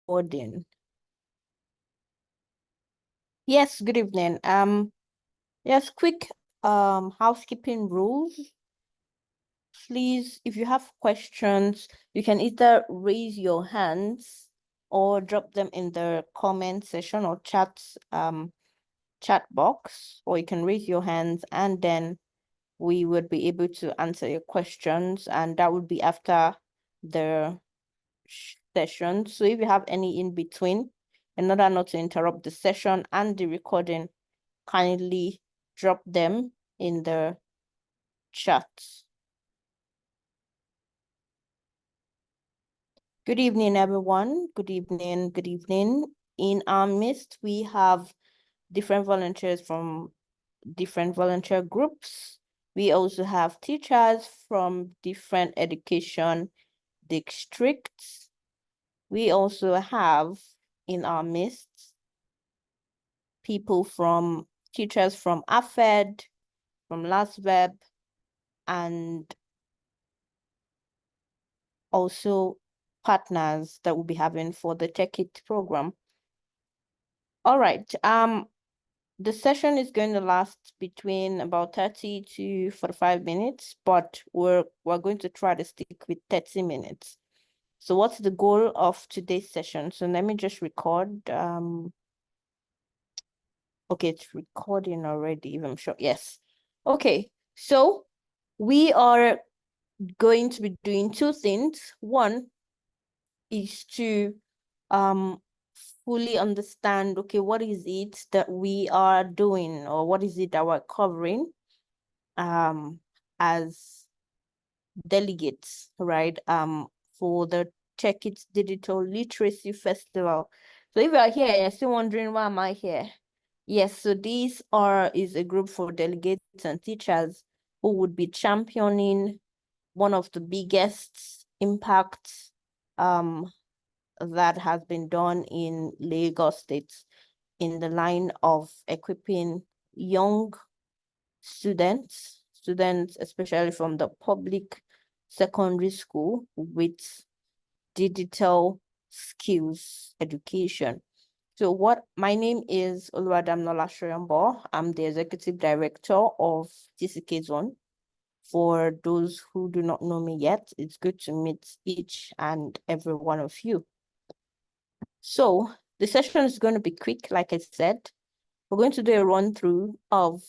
recording. Yes, good evening. Yes, quick housekeeping rules. Please, if you have questions, you can either raise your hands or drop them in the comment section or chat box, or you can raise your hands and then we would be able to answer your questions, and that would be after the session. So if you have any in between, in order not to interrupt the session and the recording, kindly drop them in the chat. Good evening, everyone. Good evening, good evening. In our midst, we have different volunteers from different volunteer groups. We also have teachers from different education districts. We also have in our midst teachers from AFED, from LASVEB, and also partners that we'll be having for the Tech It program. All right. The session is going to last between about 30 to 45 minutes, but we're going to try to stick with 30 minutes. So what's the goal of today's session? So let me just record. Okay, it's recording already, if I'm sure. Yes. Okay, so we are going to be doing two things. One is to fully understand, okay, what is it that we are doing, or what is it that we're covering as delegates, right? For the Check It Digital Literacy Festival. So if you are here, you're still wondering why am I here? Yes, so is a group for delegates and teachers who would be championing one of the biggest impacts that has been done in Lagos State in the line of equipping young students, especially from the public secondary school, with digital skills education. So my name is Oluwadamilola. I'm the executive director of TCKZone. For those who do not know me yet, it's good to meet each and every one of you. So the session is going to be quick, like I said. We're going to do a run through of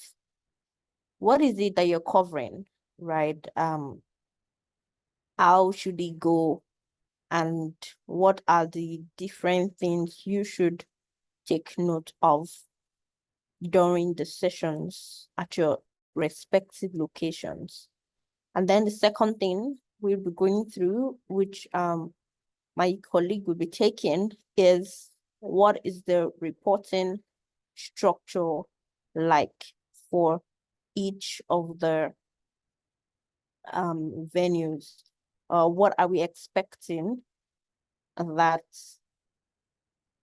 what is it that you're covering, right? How should it go? And what are the different things you should take note of during the sessions at your respective locations? And then the second thing we'll be going through, which my colleague will be taking, is what is the reporting structure like for each of the venues? What are we expecting that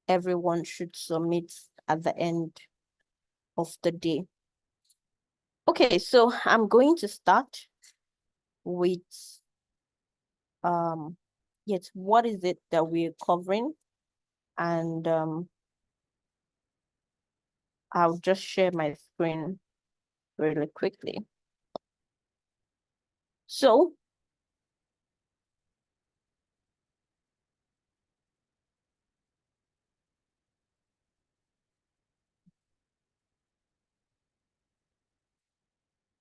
everyone should submit at the end of the day? Okay, so I'm going to start with yes, what is it that we're covering? And I'll just share my screen really quickly. So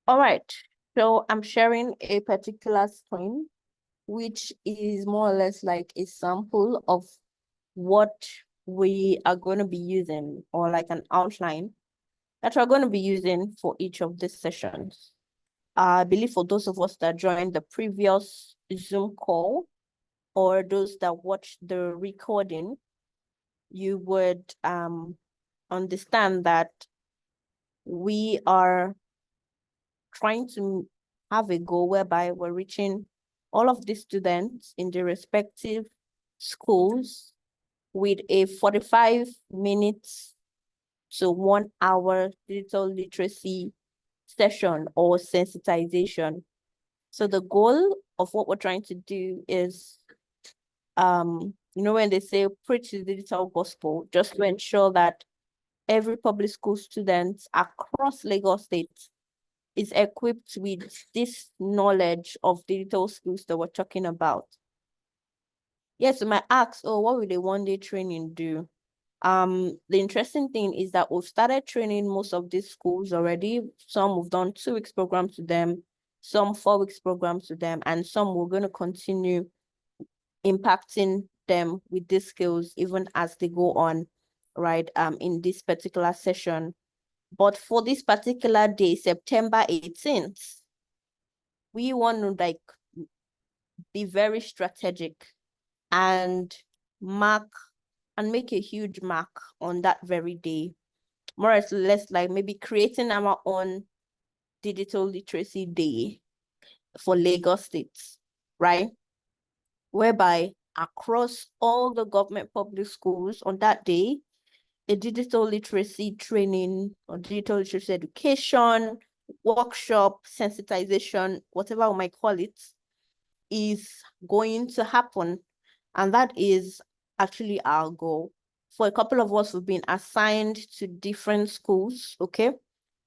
all right, so I'm sharing a particular screen, which is more or less like a sample of what we are going to be using, or like an outline that we're going to be using for each of these sessions. I believe for those of us that joined the previous Zoom call, or those that watched the recording, you would understand that we are trying to have a goal whereby we're reaching all of the students in the respective schools with a 45 minutes to 1 hour digital literacy session or sensitization. So the goal of what we're trying to do is you know, when they say preach the digital gospel, just to ensure that every public school student across Lagos State is equipped with this knowledge of digital skills that we're talking about. Yes, you might ask, oh, what will the one-day training do? The interesting thing is that we've started training most of these schools already. Some we've done 2 weeks programs to them, some 4 weeks programs to them, and some we're going to continue impacting them with these skills even as they go on, right? In this particular session. But for this particular day, September 18th, we want to like be very strategic and mark and make a huge mark on that very day. More or less like maybe creating our own digital literacy day for Lagos State, right? Whereby across all the government public schools on that day, a digital literacy training or digital literacy education, workshop, sensitization, whatever we might call it, is going to happen. And that is actually our goal. For a couple of us, we've been assigned to different schools, okay?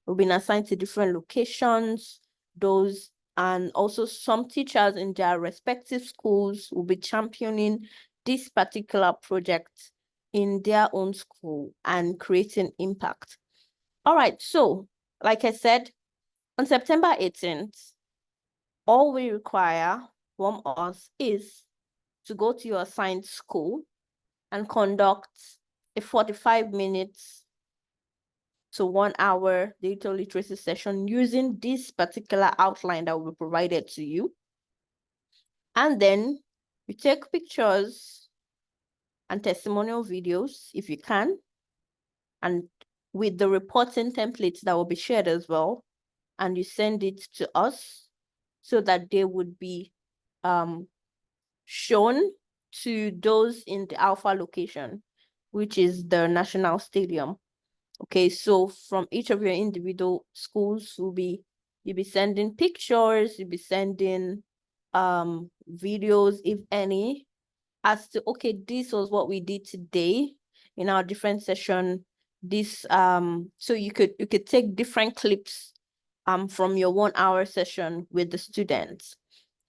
We've been assigned to different locations, those, and also some teachers in their respective schools will be championing this particular project in their own school and creating impact. All right, so like I said, on September 18th, all we require from us is to go to your assigned school and conduct a 45 minutes to 1 hour digital literacy session using this particular outline that will be provided to you. And then you take pictures and testimonial videos if you can, and with the reporting templates that will be shared as well, and you send it to us so that they would be shown to those in the Alpha location, which is the National Stadium. Okay, so from each of your individual schools you'll be sending pictures, you'll be sending videos, if any, as to, okay, this was what we did today in our different session. This so you could take different clips from your 1 hour session with the students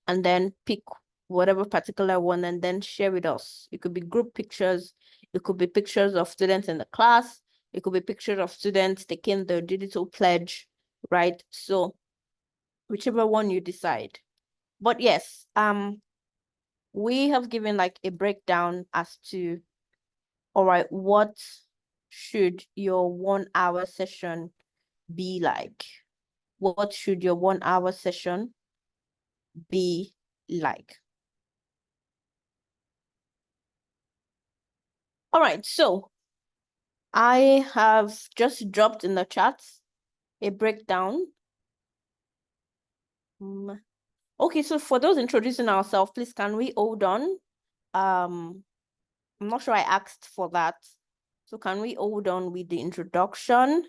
and then pick whatever particular one and then share with us. It could be group pictures, it could be pictures of students in the class, it could be pictures of students taking the digital pledge, right? So whichever one you decide. But yes, we have given like a breakdown as to, all right, what should your 1 hour session be like? What should your 1 hour session be like? All right, so I have just dropped in the chat a breakdown. Okay, so for those introducing ourselves, please can we hold on? I'm not sure I asked for that. So can we hold on with the introduction?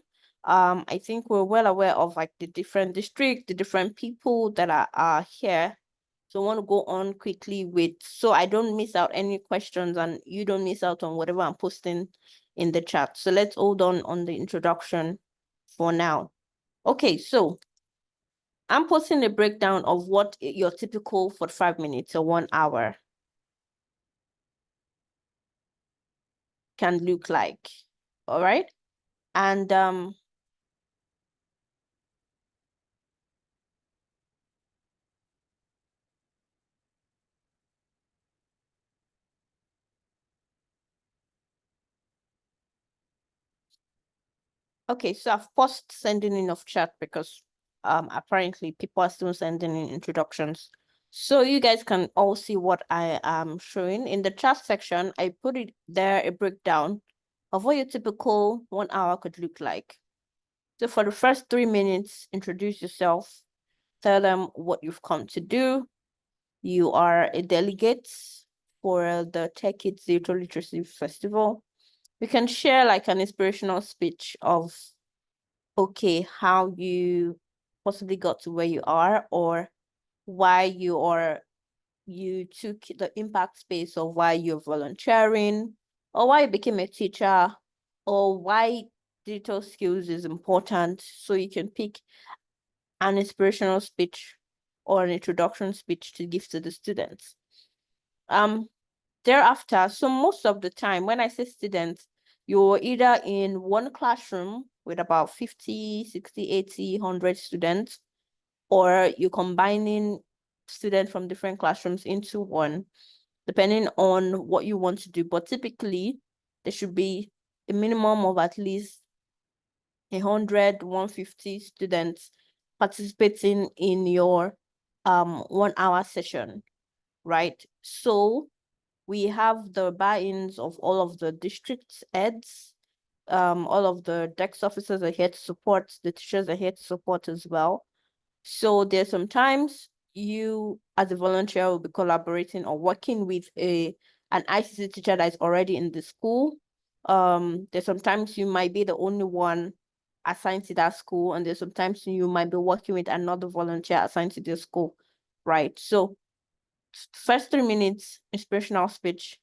I think we're well aware of like the different districts, the different people that are here. So I want to go on quickly with, so I don't miss out any questions and you don't miss out on whatever I'm posting in the chat. So let's hold on the introduction for now. Okay, so I'm posting a breakdown of what your typical 45 minutes or 1 hour can look like. All right. And okay, so I've paused sending in of chat because apparently people are still sending in introductions. So you guys can all see what I am showing. In the chat section, I put it there, a breakdown of what your typical 1 hour could look like. So for the first 3 minutes, introduce yourself, tell them what you've come to do. You are a delegate for the Tech Kids Digital Literacy Festival. You can share like an inspirational speech of, okay, how you possibly got to where you are or why you are you took the impact space of why you're volunteering, or why you became a teacher, or why digital skills is important. So you can pick an inspirational speech or an introduction speech to give to the students. Thereafter, so most of the time when I say students, you're either in one classroom with about 50, 60, 80, 100 students, or you're combining students from different classrooms into one, depending on what you want to do. But typically, there should be a minimum of at least 100, 150 students participating in your 1 hour session, right? So we have the buy-ins of all of the district heads. All of the DEX officers are here to support, the teachers are here to support as well. So there's sometimes you as a volunteer will be collaborating or working with an ICC teacher that is already in the school. There's sometimes you might be the only one assigned to that school, and there's sometimes you might be working with another volunteer assigned to the school, right? So first 3 minutes, inspirational speech,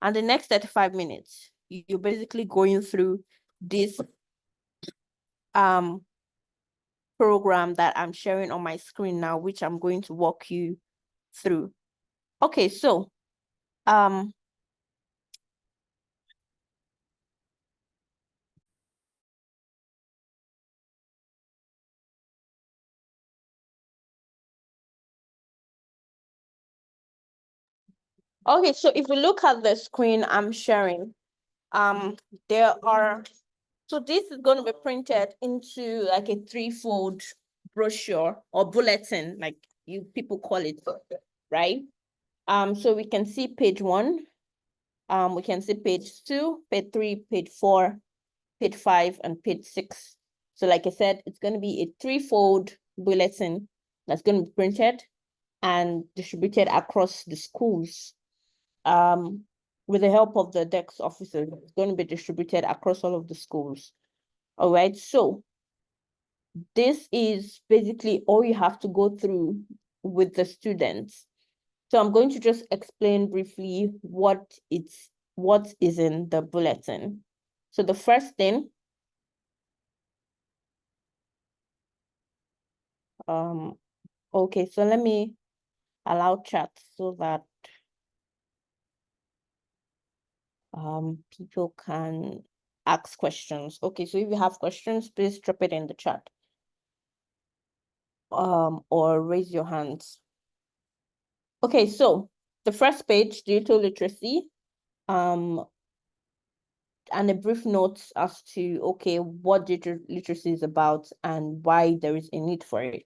and the next 35 minutes, you're basically going through this program that I'm sharing on my screen now, which I'm going to walk you through. Okay, so okay, so if you look at the screen I'm sharing, there are, so this is going to be printed into like a 3-fold brochure or bulletin, like you people call it, right? So we can see page 1, we can see page 2, page 3, page 4, page 5, and page 6. So like I said, it's going to be a 3-fold bulletin that's going to be printed and distributed across the schools. With the help of the DEX officers, it's going to be distributed across all of the schools. All right, so this is basically all you have to go through with the students. So I'm going to just explain briefly what is in the bulletin. So the first thing, okay, so let me allow chat so that people can ask questions. Okay, so if you have questions, please drop it in the chat. Or raise your hands. Okay, so the first page, digital literacy, and a brief note as to, okay, what digital literacy is about and why there is a need for it.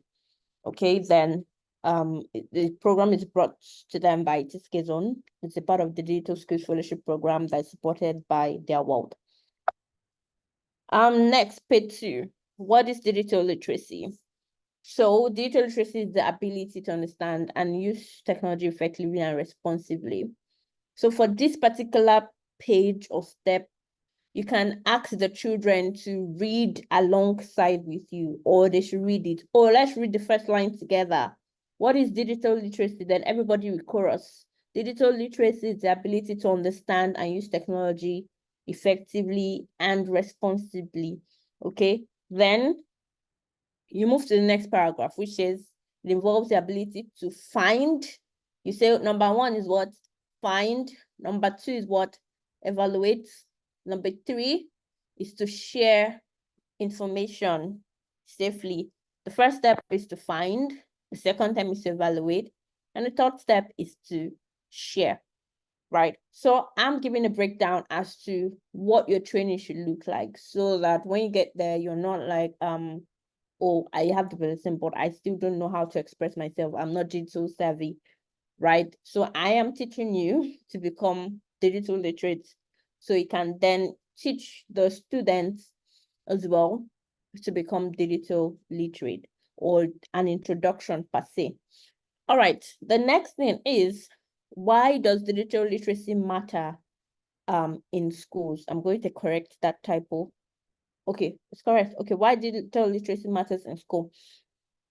Okay, then the program is brought to them by TCKZone. It's a part of the Digital Skills Fellowship program that's supported by their world. Next, page 2. What is digital literacy? So digital literacy is the ability to understand and use technology effectively and responsibly. So for this particular page or step, you can ask the children to read alongside with you, or they should read it. Or let's read the first line together. What is digital literacy? Then everybody will chorus. Digital literacy is the ability to understand and use technology effectively and responsibly. Okay, then you move to the next paragraph, which is it involves the ability to find. You say number 1 is what? Find. Number 2 is what? Evaluate. Number 3 is to share information safely. The first step is to find. The second step is to evaluate. And the third step is to share, right? So I'm giving a breakdown as to what your training should look like so that when you get there, you're not like, oh, I have the bulletin, but I still don't know how to express myself. I'm not digital savvy, right? So I am teaching you to become digital literate so you can then teach the students as well to become digital literate, or an introduction per se. All right, the next thing is, why does digital literacy matter in schools? I'm going to correct that typo. Okay, it's correct. Okay, why digital literacy matters in school?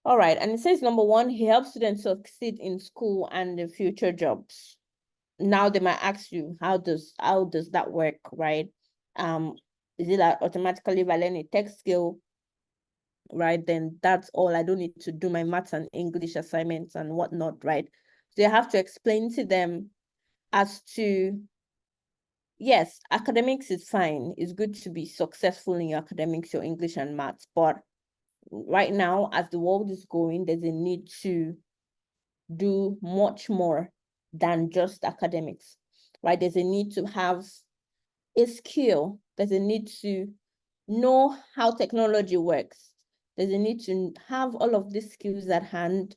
All right, and it says number one, he helps students succeed in school and the future jobs. Now they might ask you, how does that work, right? Is it that automatically if I learn a tech skill, right, then that's all, I don't need to do my maths and English assignments and whatnot, right? So you have to explain to them as to, yes, academics is fine. It's good to be successful in your academics, your English and maths, but right now, as the world is going, there's a need to do much more than just academics, right? There's a need to have a skill. There's a need to know how technology works. There's a need to have all of these skills at hand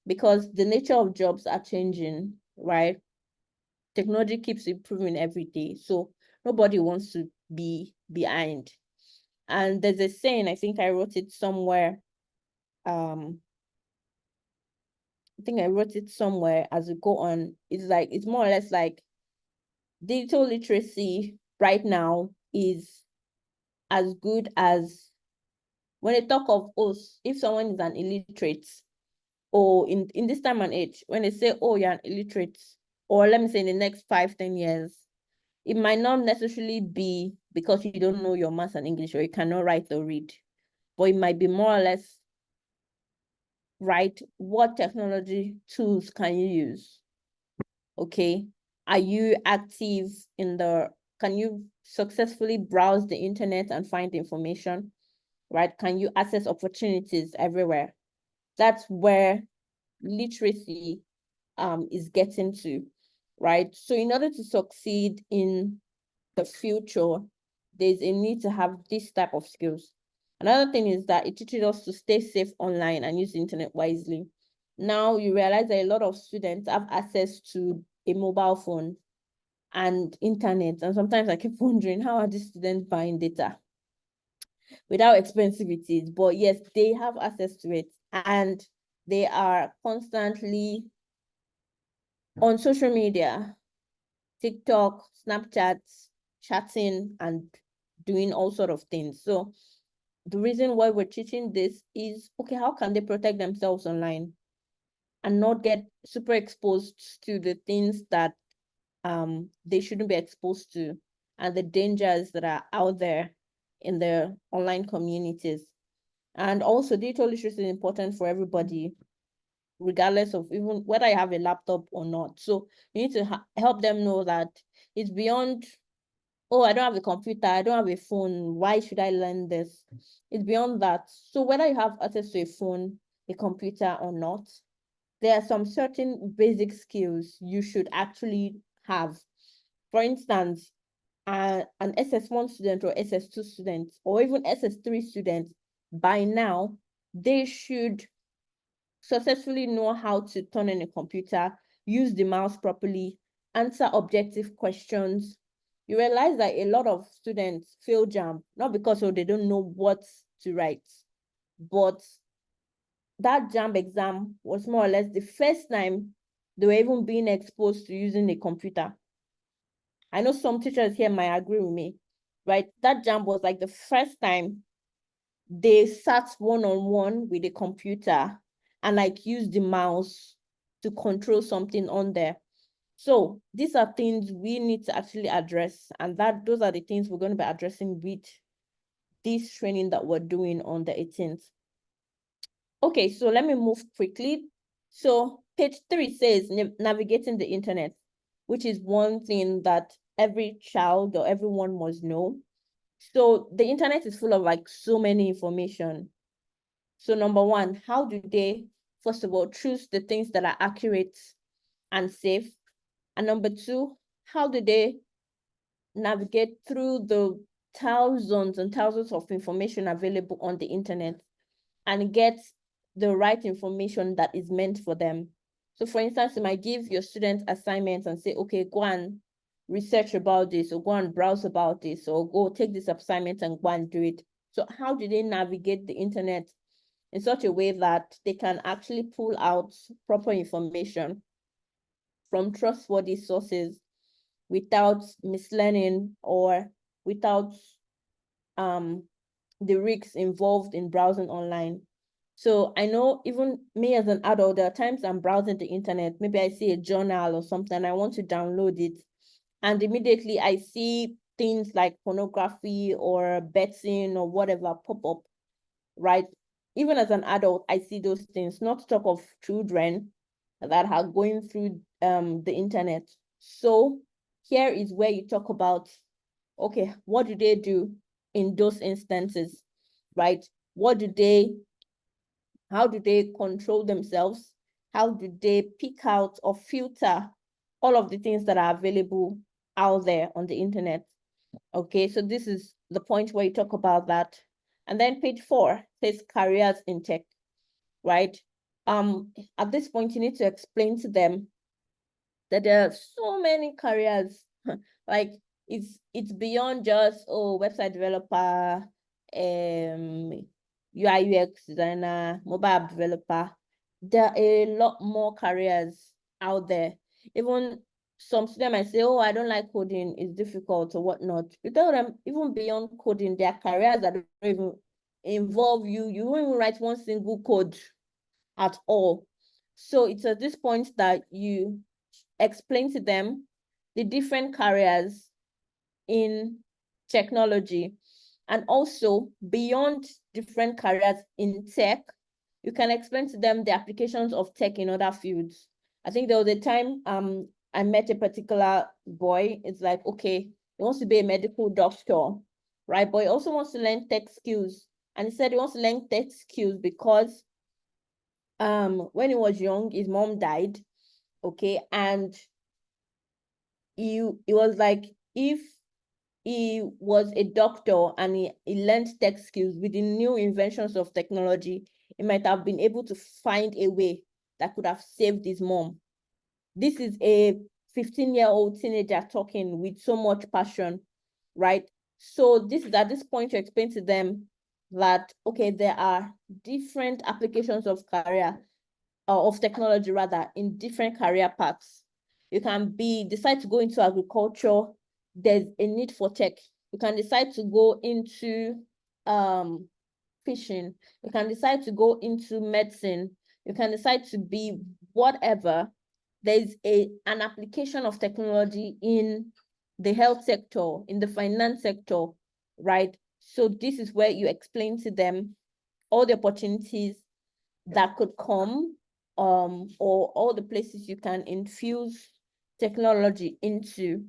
because the nature of jobs are changing, right? Technology keeps improving every day. So nobody wants to be behind. And there's a saying, I think I wrote it somewhere. I think I wrote it somewhere as we go on. It's more or less like digital literacy right now is as good as when they talk of us, if someone is an illiterate, or in this time and age, when they say, oh, you're an illiterate, or let me say in the next 5-10 years, it might not necessarily be because you don't know your maths and English or you cannot write or read, but it might be more or less, right, what technology tools can you use? Okay, are you active can you successfully browse the internet and find information, right? Can you access opportunities everywhere? That's where literacy is getting to, right? So in order to succeed in the future, there's a need to have this type of skills. Another thing is that it teaches us to stay safe online and use the internet wisely. Now you realize that a lot of students have access to a mobile phone and internet. And sometimes I keep wondering, how are these students buying data without expensive it is? But yes, they have access to it and they are constantly on social media, TikTok, Snapchat, chatting and doing all sort of things. So the reason why we're teaching this is, okay, how can they protect themselves online and not get super exposed to the things that they shouldn't be exposed to and the dangers that are out there in the online communities. And also digital literacy is important for everybody, regardless of even whether you have a laptop or not. So you need to help them know that it's beyond, oh, I don't have a computer, I don't have a phone, why should I learn this? It's beyond that. So whether you have access to a phone, a computer or not, there are some certain basic skills you should actually have. For instance, an SS1 student or SS2 student or even SS3 student, by now, they should successfully know how to turn on a computer, use the mouse properly, answer objective questions. You realize that a lot of students fail JAMB, not because they don't know what to write, but that JAMB exam was more or less the first time they were even being exposed to using a computer. I know some teachers here might agree with me, right? That JAMB was like the first time they sat one-on-one with a computer and like use the mouse to control something on there. So these are things we need to actually address, and those are the things we're going to be addressing with this training that we're doing on the 18th. Okay, so let me move quickly. So page 3 says navigating the internet, which is one thing that every child or everyone must know. So the internet is full of like so many information. So number one, how do they, first of all, choose the things that are accurate and safe? And number two, how do they navigate through the thousands and thousands of information available on the internet and get the right information that is meant for them? So for instance, you might give your students assignments and say, okay, go and research about this, or go and browse about this, or go take this assignment and go and do it. So how do they navigate the internet in such a way that they can actually pull out proper information from trustworthy sources without mislearning or without the risks involved in browsing online? So I know even me as an adult, there are times I'm browsing the internet, maybe I see a journal or something, I want to download it, and immediately I see things like pornography or betting or whatever pop up, right? Even as an adult, I see those things, not to talk of children that are going through the internet. So here is where you talk about, okay, what do they do in those instances, right? What do they, how do they control themselves? How do they pick out or filter all of the things that are available out there on the internet? Okay, so this is the point where you talk about that. And then page 4 says careers in tech, right? At this point, you need to explain to them that there are so many careers. Like it's beyond just, oh, website developer, UI UX designer, mobile app developer. There are a lot more careers out there. Even some students might say, oh, I don't like coding, it's difficult or whatnot. You tell them, even beyond coding, there are careers that don't even involve you. You won't even write one single code at all. So it's at this point that you explain to them the different careers in technology, and also beyond different careers in tech, you can explain to them the applications of tech in other fields. I think there was a time I met a particular boy. It's like, okay, he wants to be a medical doctor, right? But he also wants to learn tech skills. And he said he wants to learn tech skills because when he was young, his mom died, okay, and he was like, if he was a doctor and he learned tech skills with the new inventions of technology, he might have been able to find a way that could have saved his mom. This is a 15-year-old teenager talking with so much passion, right? So this is at this point to explain to them that, okay, there are different applications of career, of technology rather, in different career paths. You can decide to go into agriculture, there's a need for tech. You can decide to go into fishing. You can decide to go into medicine. You can decide to be whatever. There's an application of technology in the health sector, in the finance sector, right? So this is where you explain to them all the opportunities that could come, or all the places you can infuse technology into.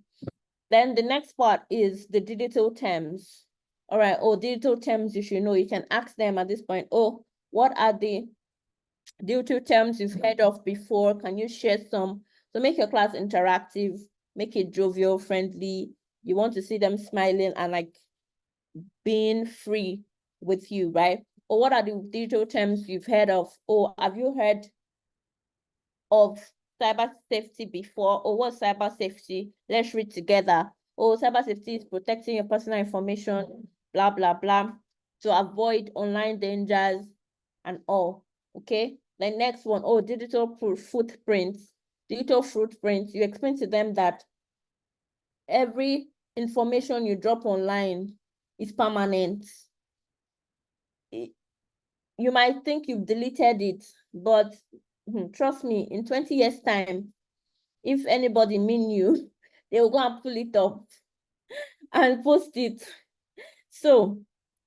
Then the next part is the digital terms. All right, digital terms you should know. You can ask them at this point, oh, what are the digital terms you've heard of before? Can you share some? So make your class interactive, make it jovial, friendly. You want to see them smiling and like being free with you, right? Or what are the digital terms you've heard of? Or have you heard of cyber safety before? Or what's cyber safety? Let's read together. Oh, cyber safety is protecting your personal information, blah, blah, blah, to avoid online dangers and all. Okay. The next one, oh, digital footprints. Digital footprints, you explain to them that every information you drop online is permanent. You might think you've deleted it, but trust me, in 20 years' time, if anybody mean you, they will go and pull it up and post it. So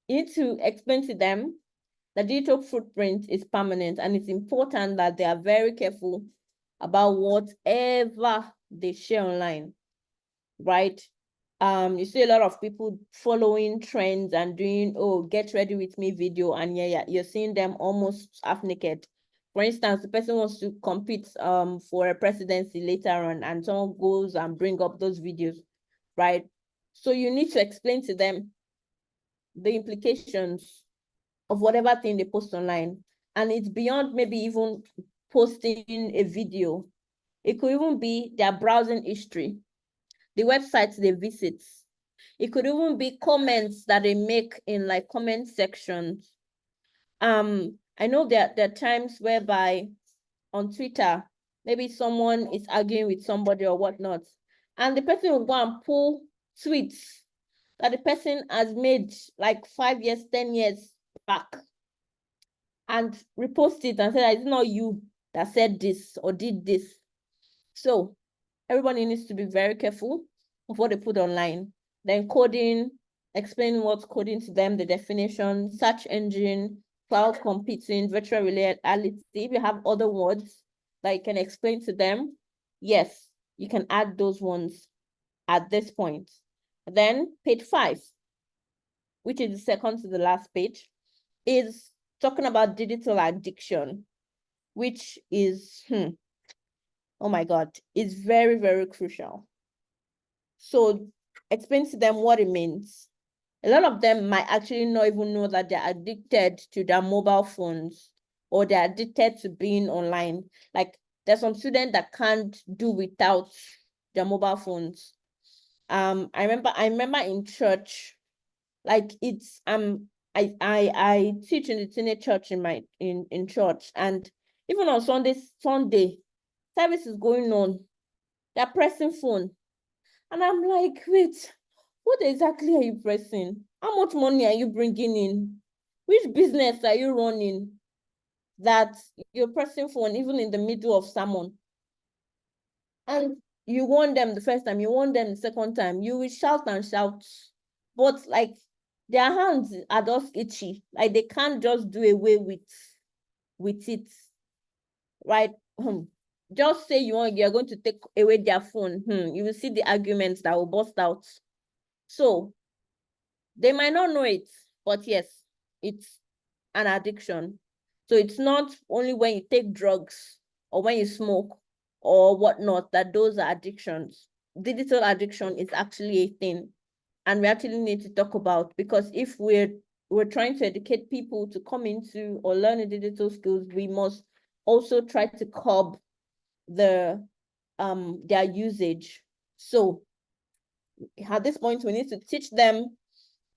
you need to explain to them that digital footprint is permanent, and it's important that they are very careful about whatever they share online, right? You see a lot of people following trends and doing, oh, get ready with me video, and yeah, you're seeing them almost half naked. For instance, the person wants to compete for a presidency later on, and someone goes and bring up those videos, right? So you need to explain to them the implications of whatever thing they post online. And it's beyond maybe even posting a video. It could even be their browsing history, the websites they visit. It could even be comments that they make in like comment sections. I know there are times whereby on Twitter, maybe someone is arguing with somebody or whatnot, and the person will go and pull tweets that the person has made like 5 years, 10 years back. and repost it and say, it's not you that said this or did this. So everybody needs to be very careful of what they put online. Then coding, explain what's coding to them, the definition, search engine, cloud computing, virtual reality. If you have other words that you can explain to them, yes, you can add those ones at this point. Then page 5, which is the second to the last page, is talking about digital addiction, which is, oh my God, it's very, very crucial. So explain to them what it means. A lot of them might actually not even know that they're addicted to their mobile phones or they're addicted to being online. Like there's some students that can't do without their mobile phones. I remember in church, like it's I teach in the teenage church in church, and even on Sunday service is going on, they're pressing phone, and I'm like, wait, what exactly are you pressing? How much money are you bringing in? Which business are you running that you're pressing phone even in the middle of sermon? And you warn them the first time, you warn them the second time, you will shout and shout, but like their hands are just itchy, like they can't just do away with it, right? Just say you're going to take away their phone, you will see the arguments that will burst out. So they might not know it, but yes, it's an addiction. So it's not only when you take drugs or when you smoke or whatnot that those are addictions. Digital addiction is actually a thing, and we actually need to talk about, because if we're trying to educate people to come into or learn the digital skills, we must also try to curb their usage. So at this point, we need to teach them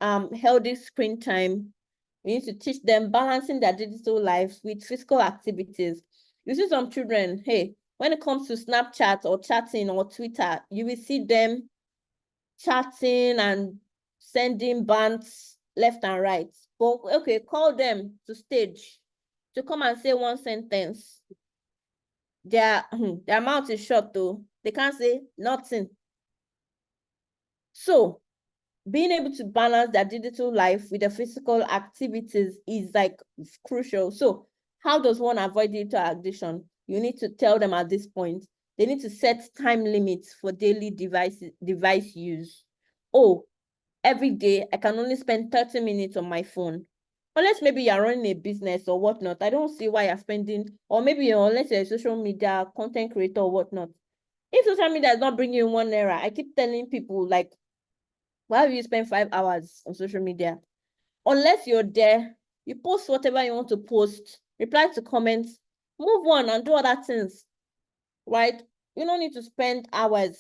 healthy screen time. We need to teach them balancing their digital lives with physical activities. You see some children, hey, when it comes to Snapchat or chatting or Twitter, you will see them chatting and sending bants left and right. But okay, call them to stage to come and say one sentence. Their mouth is shut though. They can't say nothing. So being able to balance their digital life with the physical activities is like crucial. So how does one avoid digital addiction? You need to tell them at this point, they need to set time limits for daily device use. Oh, every day I can only spend 30 minutes on my phone. Unless maybe you're running a business or whatnot, I don't see why you're spending, or maybe unless you're a social media content creator or whatnot. If social media is not bringing you ₦1, I keep telling people, like, why will you spend 5 hours on social media? Unless you're there, you post whatever you want to post, reply to comments, move on and do other things, right? You don't need to spend hours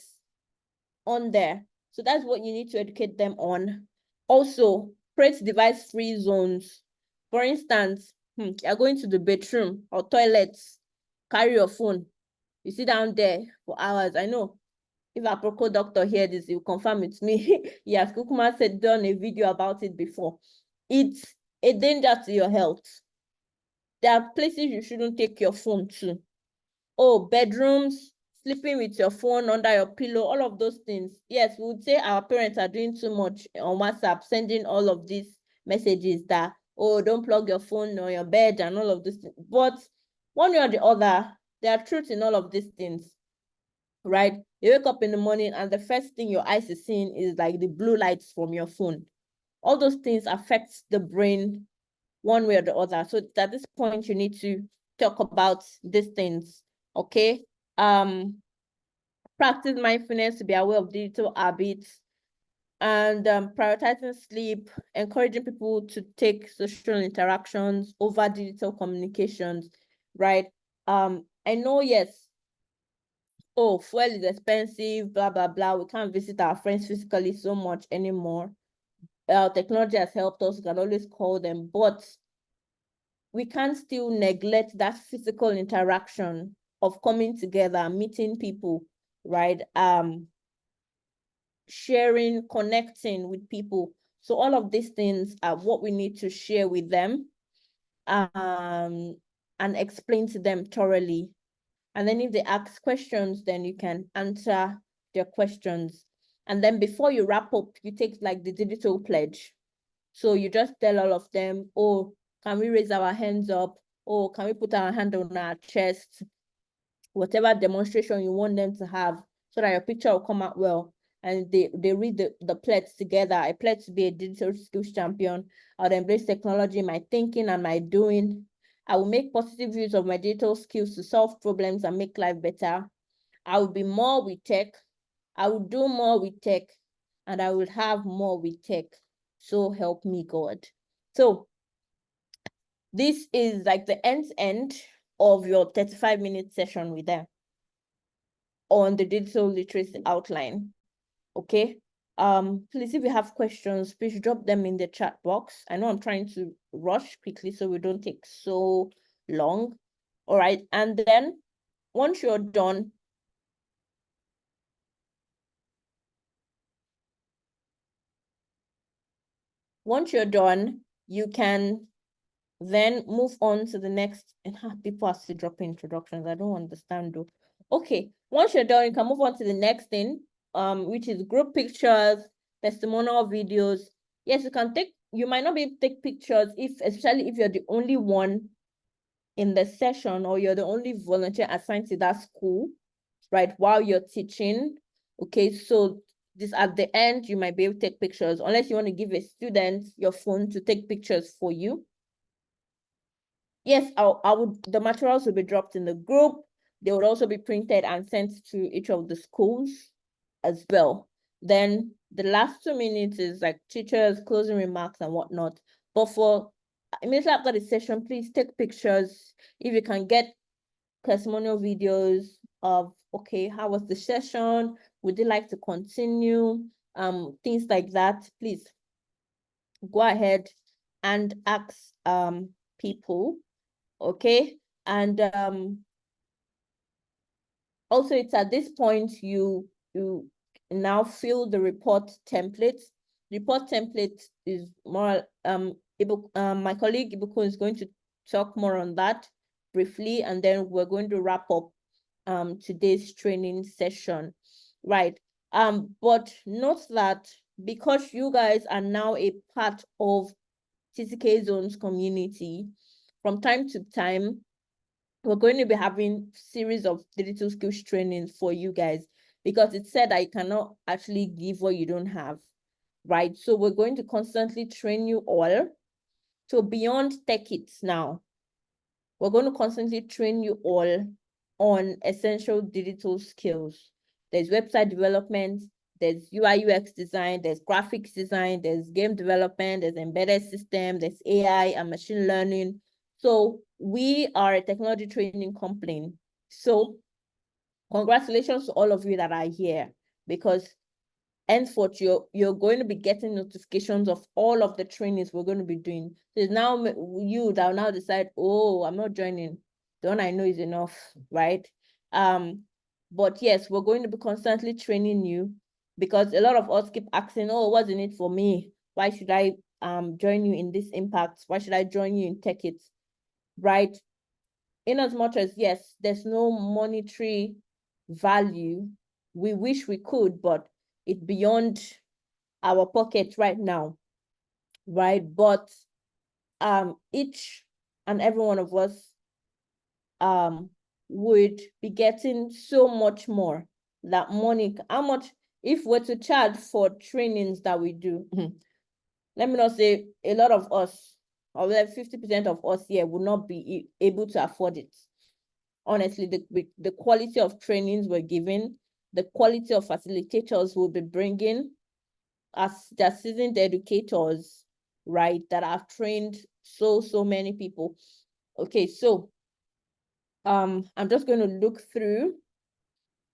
on there. So that's what you need to educate them on. Also, create device-free zones. For instance, you're going to the bedroom or toilets, carry your phone. You sit down there for hours. I know if a Proco doctor hear this, he will confirm with me. Yes, Kukuma said done a video about it before. It's a danger to your health. There are places you shouldn't take your phone to. Oh, bedrooms, sleeping with your phone under your pillow, all of those things. Yes, we would say our parents are doing too much on WhatsApp, sending all of these messages that, oh, don't plug your phone on your bed and all of this. But one way or the other, there are truths in all of these things, right? You wake up in the morning and the first thing your eyes is seeing is like the blue lights from your phone. All those things affect the brain one way or the other. So at this point, you need to talk about these things, okay? Practice mindfulness to be aware of digital habits, and prioritizing sleep, encouraging people to take social interactions over digital communications, right? I know, yes, oh, fuel is expensive, blah, blah, blah. We can't visit our friends physically so much anymore. Technology has helped us, we can always call them, but we can't still neglect that physical interaction of coming together, meeting people, right? Sharing, connecting with people. So all of these things are what we need to share with them. and explain to them thoroughly. And then if they ask questions, then you can answer their questions. And then before you wrap up, you take like the digital pledge. So you just tell all of them, oh, can we raise our hands up? Oh, can we put our hand on our chest? Whatever demonstration you want them to have, so that your picture will come out well. And they read the pledge together. I pledge to be a digital skills champion. I'll embrace technology in my thinking and my doing. I will make positive use of my digital skills to solve problems and make life better. I will be more with tech. I will do more with tech. And I will have more with tech. So help me God. So this is like the end of your 35-minute session with them on the digital literacy outline. Okay. Please, if you have questions, please drop them in the chat box. I know I'm trying to rush quickly so we don't take so long. All right. And then once you're done, you can then move on to the next. And people are still dropping introductions. I don't understand though. Okay, once you're done, you can move on to the next thing, which is group pictures, testimonial videos. Yes, you might not be able to take pictures especially if you're the only one in the session or you're the only volunteer assigned to that school, right, while you're teaching. Okay, so this at the end, you might be able to take pictures unless you want to give a student your phone to take pictures for you. Yes, the materials will be dropped in the group. They would also be printed and sent to each of the schools as well. Then the last 2 minutes is like teachers, closing remarks and whatnot. But for immediately after the session, please take pictures. If you can get testimonial videos of, okay, how was the session? Would you like to continue? Things like that, please go ahead and ask people. Okay. And also it's at this point you now fill the report template. Report template is more my colleague Ibuku is going to talk more on that briefly, and then we're going to wrap up today's training session, right? But note that because you guys are now a part of TCKZone's community, from time to time we're going to be having series of digital skills trainings for you guys, because it said I cannot actually give what you don't have, right? So we're going to constantly train you all. So beyond tech kits now, we're going to constantly train you all on essential digital skills. There's website development, there's UI UX design, there's graphics design, there's game development, there's embedded system, there's AI and machine learning. So we are a technology training company. So congratulations to all of you that are here, because henceforth you're going to be getting notifications of all of the trainings we're going to be doing. So it's now you that will now decide, oh, I'm not joining. The one I know is enough, right? But yes, we're going to be constantly training you, because a lot of us keep asking, oh, what's in it for me? Why should I join you in this impact? Why should I join you in Tech It? Right? In as much as, yes, there's no monetary value. We wish we could, but it's beyond our pocket right now, right? But each and every one of us would be getting so much more. That money, how much, if we're to charge for trainings that we do, let me not say a lot of us, or like 50% of us here would not be able to afford it. Honestly, the quality of trainings we're giving, the quality of facilitators we'll be bringing, as the seasoned educators, right, that have trained so many people. Okay, so I'm just going to look through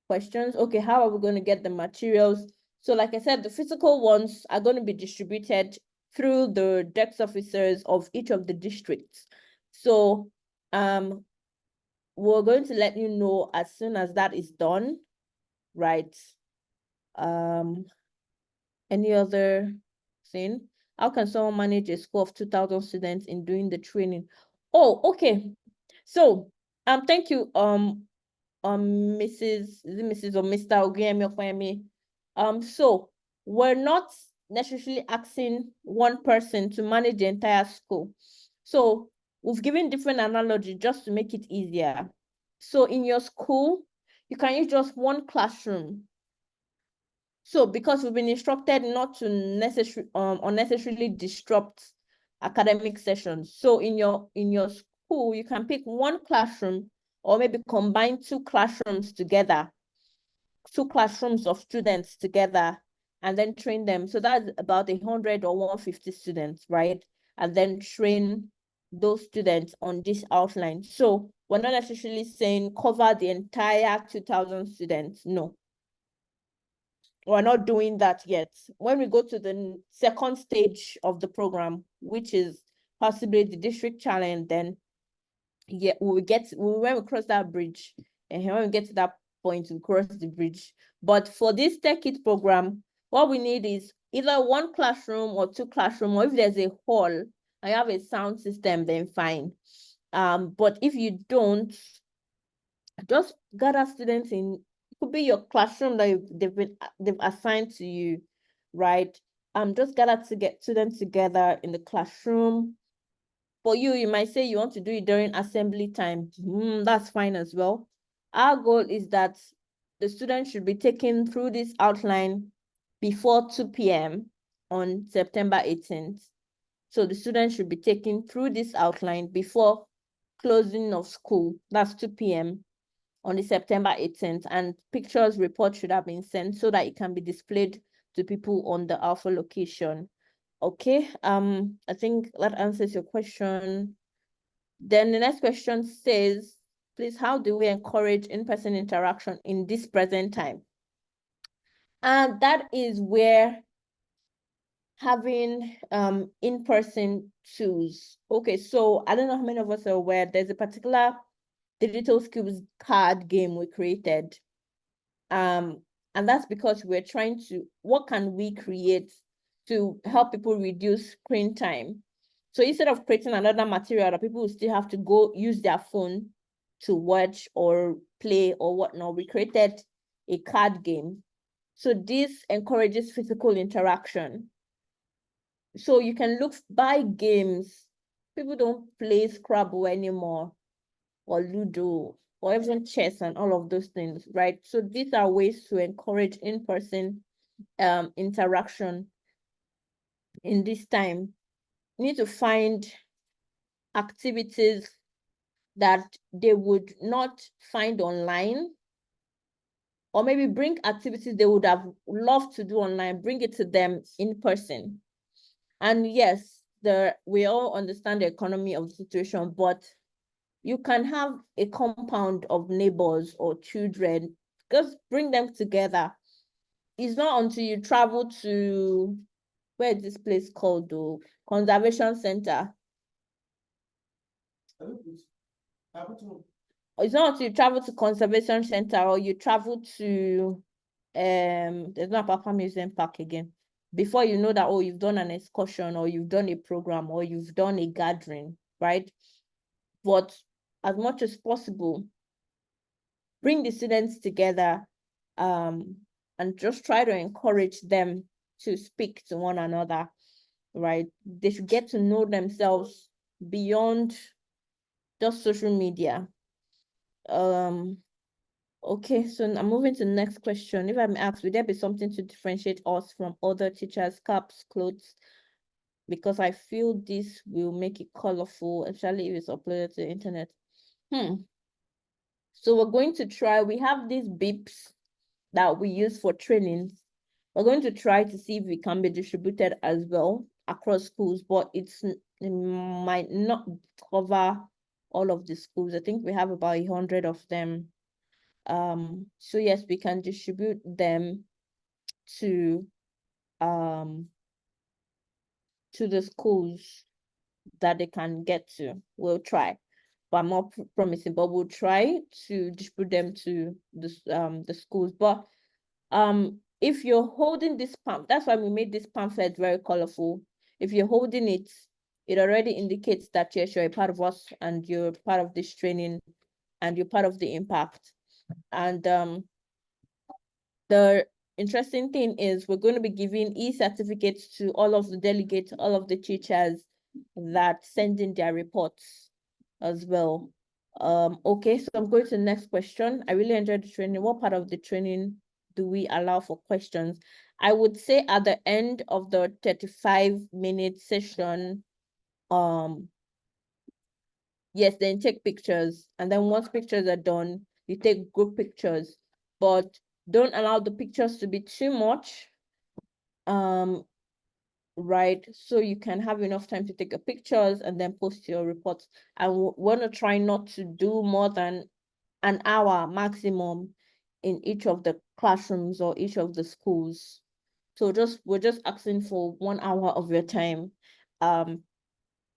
questions. Okay, how are we going to get the materials? So like I said, the physical ones are going to be distributed through the DEX officers of each of the districts. So we're going to let you know as soon as that is done, right? Any other thing? How can someone manage a school of 2,000 students in doing the training? Oh, okay. So, thank you, Mrs. Is it Mrs. or Mr. Oguyemi. So we're not necessarily asking one person to manage the entire school. So we've given different analogy just to make it easier. So in your school, you can use just one classroom. So because we've been instructed not to unnecessarily disrupt academic sessions. So in your school, you can pick one classroom or maybe combine two classrooms together, two classrooms of students together, and then train them. So that's about 100 or 150 students, right? And then train those students on this outline. So we're not necessarily saying cover the entire 2,000 students. No, we're not doing that yet. When we go to the second stage of the program, which is possibly the district challenge, then yeah, when we cross that bridge, and when we get to that point, we cross the bridge. But for this Tech It program, what we need is either one classroom or two classroom, or if there's a hall and you have a sound system, then fine. But if you don't, just gather students in. It could be your classroom that they've assigned to you, right? Just gather to get students together in the classroom. For you might say you want to do it during assembly time. That's fine as well. Our goal is that the students should be taken through this outline before 2 p.m. on September 18th. So the students should be taken through this outline before closing of school. That's 2 p.m. on the September 18th. And pictures report should have been sent so that it can be displayed to people on the Alpha location. Okay, I think that answers your question. Then the next question says, please, how do we encourage in-person interaction in this present time? And that is where having in-person tools. Okay, so I don't know how many of us are aware, there's a particular digital skills card game we created. And that's because we're trying to, what can we create to help people reduce screen time? So instead of creating another material that people will still have to go use their phone to watch or play or whatnot, we created a card game. So this encourages physical interaction. So you can buy games. People don't play Scrabble anymore, or Ludo, or even chess and all of those things, right? So these are ways to encourage in-person interaction in this time. You need to find activities that they would not find online, or maybe bring activities they would have loved to do online, bring it to them in person. And yes, we all understand the economy of the situation, but you can have a compound of neighbors or children, just bring them together. It's not until you travel to, where is this place called, though? Conservation Center. It's not until you travel to Conservation Center or you travel to, there's not Papa Museum Park again, before you know that, oh, you've done an excursion or you've done a program or you've done a gathering, right? But as much as possible, bring the students together, and just try to encourage them to speak to one another, right? They should get to know themselves beyond just social media. Okay, so I'm moving to the next question. If I'm asked, would there be something to differentiate us from other teachers' caps, clothes? Because I feel this will make it colorful, especially if it's uploaded to the internet. So we're going to try, we have these beeps that we use for trainings. We're going to try to see if it can be distributed as well across schools, but it might not cover all of the schools. I think we have about 100 of them. So yes, we can distribute them to the schools that they can get to. We'll try, but I'm not promising, but we'll try to distribute them to the schools. But if you're holding this pamphlet, that's why we made this pamphlet very colorful. If you're holding it, it already indicates that yes, you're a part of us and you're part of this training and you're part of the impact. And the interesting thing is we're going to be giving e-certificates to all of the delegates, all of the teachers that send in their reports as well. Okay, so I'm going to the next question. I really enjoyed the training. What part of the training do we allow for questions? I would say at the end of the 35-minute session, yes, then take pictures. And then once pictures are done, you take group pictures. But don't allow the pictures to be too much. Right? So you can have enough time to take a pictures and then post your reports. And we want to try not to do more than an hour maximum in each of the classrooms or each of the schools. So we're just asking for 1 hour of your time.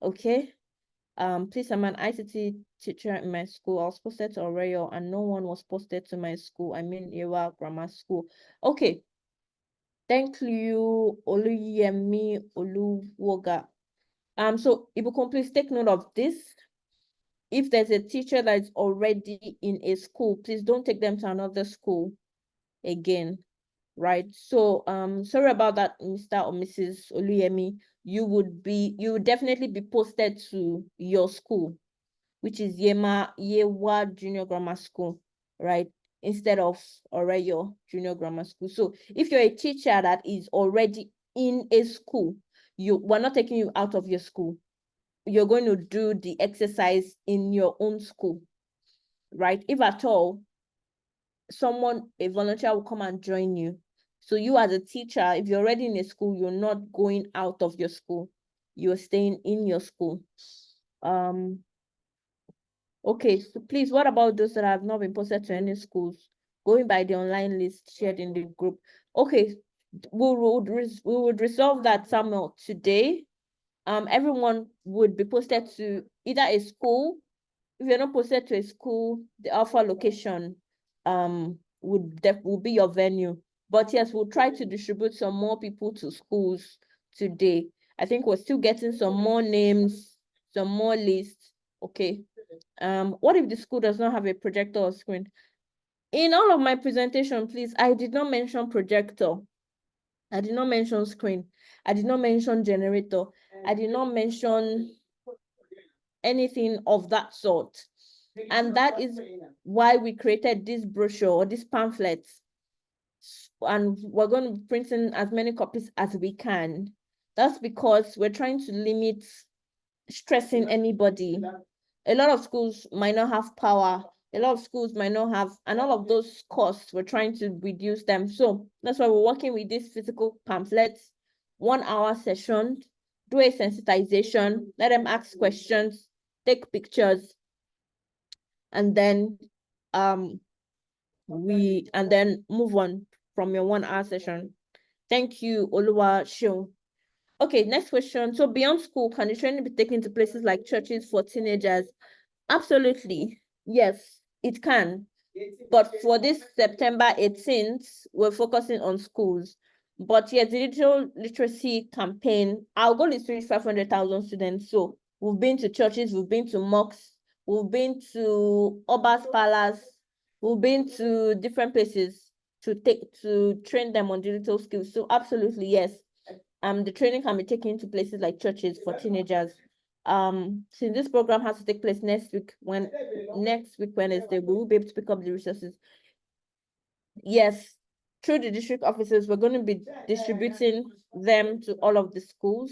Okay. Please, I'm an ICT teacher in my school. I was posted to Oreo and no one was posted to my school. I mean, Ewa Grammar School. Okay. Thank you, Oluyemi Oluwoga. So Ibukun, please take note of this. If there's a teacher that is already in a school, please don't take them to another school again, right? So sorry about that, Mr. or Mrs. Oluyemi. You would definitely be posted to your school, which is Yewa Junior Grammar School, right? Instead of Oreyo Junior Grammar School. So if you're a teacher that is already in a school, we're not taking you out of your school. You're going to do the exercise in your own school, right? If at all, a volunteer will come and join you. So you as a teacher, if you're already in a school, you're not going out of your school. You're staying in your school. Okay, so please, what about those that have not been posted to any schools? Going by the online list shared in the group. Okay, we would resolve that, Samuel, today. Everyone would be posted to either a school. If you're not posted to a school, the alpha location would be your venue. But yes, we'll try to distribute some more people to schools today. I think we're still getting some more names, some more lists. Okay. What if the school does not have a projector or screen? In all of my presentation, please, I did not mention projector. I did not mention screen. I did not mention generator. I did not mention anything of that sort. And that is why we created this brochure or this pamphlets. And we're going to be printing as many copies as we can. That's because we're trying to limit stressing anybody. A lot of schools might not have power. A lot of schools might not have, and all of those costs, we're trying to reduce them. So that's why we're working with these physical pamphlets, 1 hour session, do a sensitization, let them ask questions, take pictures, and then move on from your 1 hour session. Thank you, Oluwa Shion. Okay, next question. So beyond school, can the training be taken to places like churches for teenagers? Absolutely. Yes, it can. But for this September 18th, we're focusing on schools. But yes, the digital literacy campaign, our goal is to reach 500,000 students. So we've been to churches, we've been to mosques, we've been to Oba's Palace, we've been to different places to train them on digital skills. So absolutely, yes. The training can be taken to places like churches for teenagers. Since this program has to take place next week Wednesday, we will be able to pick up the resources. Yes, through the district offices, we're going to be distributing them to all of the schools.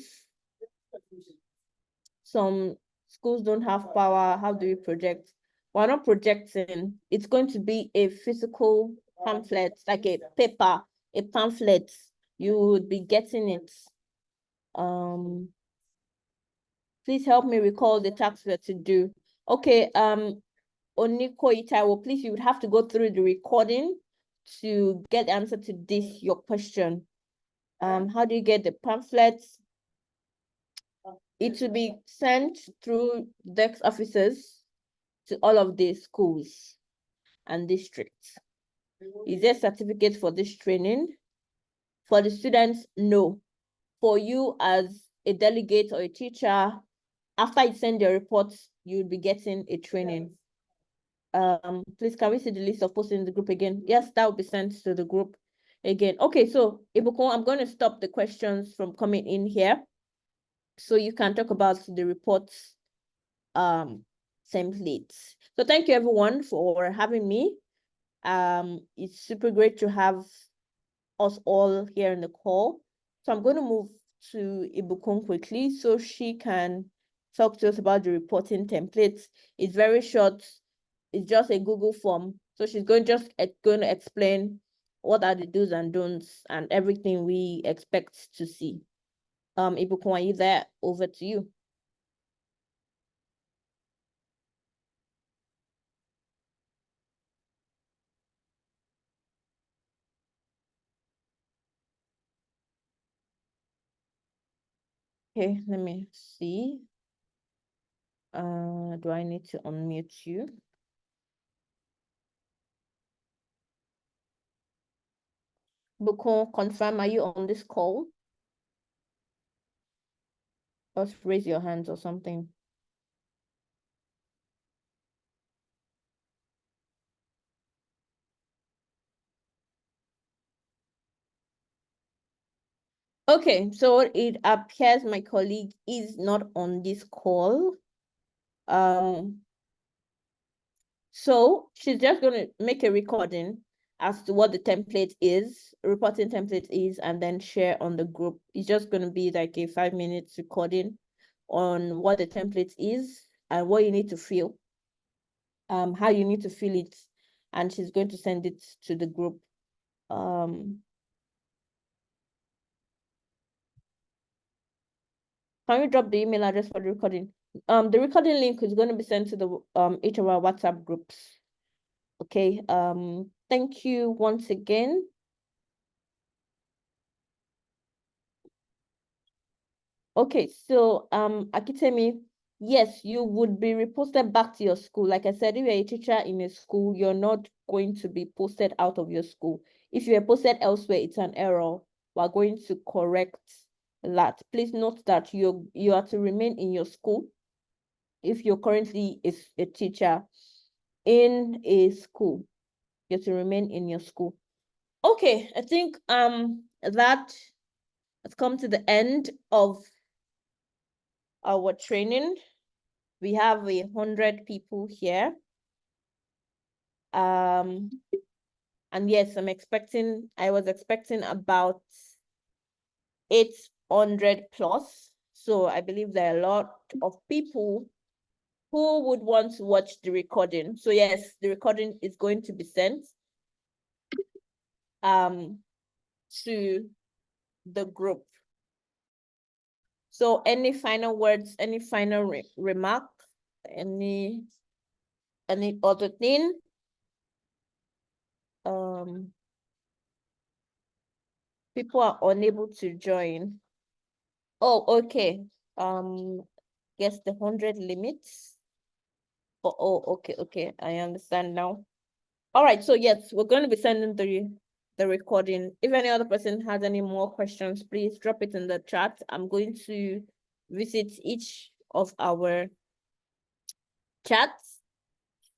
Some schools don't have power. How do we project? We're not projecting. It's going to be a physical pamphlet, like a paper, a pamphlet. You would be getting it. Please help me recall the tasks we are to do. Okay, Oniko Itaiwo, please, you would have to go through the recording to get the answer to your question. How do you get the pamphlets? It will be sent through DEX officers to all of the schools and districts. Is there a certificate for this training? For the students, no. For you as a delegate or a teacher, after you send your reports, you'll be getting a training. Please, can we see the list of posts in the group again? Yes, that will be sent to the group again. Okay, so Ibukun, I'm going to stop the questions from coming in here, so you can talk about the reports templates. So thank you everyone for having me. It's super great to have us all here in the call. So I'm going to move to Ibukun quickly so she can talk to us about the reporting templates. It's very short. It's just a Google form. So she's going to explain what are the do's and don'ts and everything we expect to see. Ibukun, are you there? Over to you. Okay, let me see. Do I need to unmute you? Bukon, confirm, are you on this call? Just raise your hands or something. Okay, so it appears my colleague is not on this call. So she's just going to make a recording as to what the template is, reporting template is, and then share on the group. It's just going to be like a 5 minutes recording on what the template is and what you need to fill, how you need to fill it, and she's going to send it to the group. Can you drop the email address for the recording? The recording link is going to be sent to the each of our WhatsApp groups. Okay. Thank you once again. Okay, so Akitemi, yes, you would be reposted back to your school. Like I said, if you're a teacher in a school, you're not going to be posted out of your school. If you are posted elsewhere, it's an error. We're going to correct that. Please note that you are to remain in your school if you're currently a teacher in a school. You have to remain in your school. Okay, I think that has come to the end of our training. We have 100 people here. And yes, I was expecting about 800 plus. So I believe there are a lot of people who would want to watch the recording. So yes, the recording is going to be sent to the group. So any final words, any final remark, any other thing? People are unable to join. Oh, okay. Guess the 100 limits. Oh, okay. I understand now. All right, so yes, we're going to be sending the recording. If any other person has any more questions, please drop it in the chat. I'm going to visit each of our chats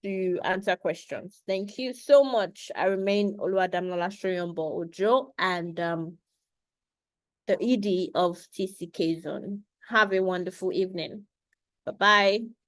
to answer questions. Thank you so much. I remain Oluwadamilola Ojo and the ED of TCKZone. Have a wonderful evening. Bye-bye.